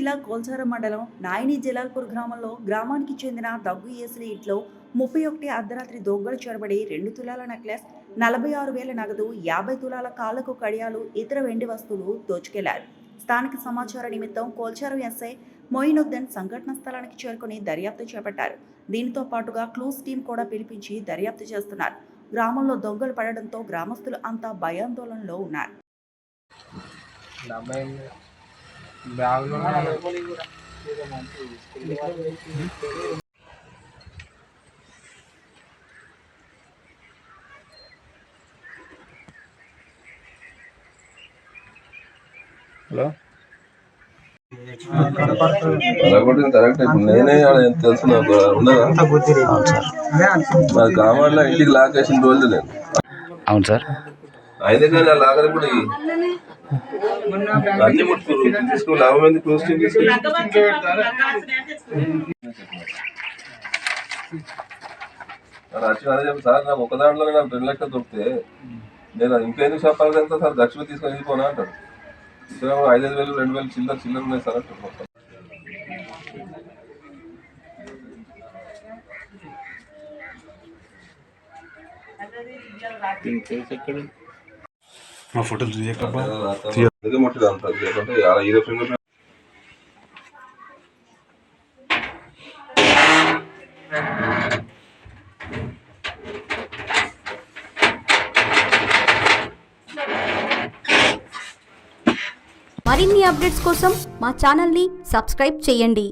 జిల్లా కోల్చారం మండలం నాయని జలాల్పూర్ గ్రామంలో గ్రామానికి చెందిన దగ్గు ఏసులి ఇంట్లో 31 అర్ధరాత్రి దొంగలు చొరబడి 2 తులాల నెక్లెస్, 46,000 నగదు, 50 తులాల కాళ్లకు కడియాలు, ఇతర వెండి వస్తువులు దోచుకెళ్లారు. స్థానిక సమాచార నిమిత్తం కోల్చారం ఎస్ఐ మొయినుద్దీన్ సంఘటన స్థలానికి చేరుకుని దర్యాప్తు చేపట్టారు. దీనితో పాటుగా క్లూస్ టీం కూడా పిలిపించి దర్యాప్తు చేస్తున్నారు. గ్రామంలో దొంగలు పడడంతో గ్రామస్తులు అంతా భయాందోళనలో ఉన్నారు. Hello correct. ఇప్పుడు నేనే ఎంత తెలుసు నాకు ఉన్నదా మరి గ్రామాల్లో ఇంటికి లాక్ వేసిన రోజు నేను. అవును సార్. అయితే కానీ ఆ లాగర్ కూడా అన్ని ముట్టుకురు తీసుకుని లాభం ఎందుకు క్లోజ్ తీసుకుని చెప్పి సార్ నాకు ఒక దాంట్లో నాకు 2 లక్షలు దొరికితే నేను ఇంకెందుకు చెప్పాలి కదా సార్, దక్షిణ తీసుకొని వెళ్ళిపోనా అంటాడు. ఇక్కడ 5,000 2,000 చిల్లర ఉన్నాయి సార్ అంటారు. మొత్తం మా ఫోటోలు ముట్టిది అంత లేకుంటే హీరో ఫింగర్ మరిన్ని అప్డేట్స్ కోసం మా ఛానల్ని సబ్స్క్రైబ్ చేయండి.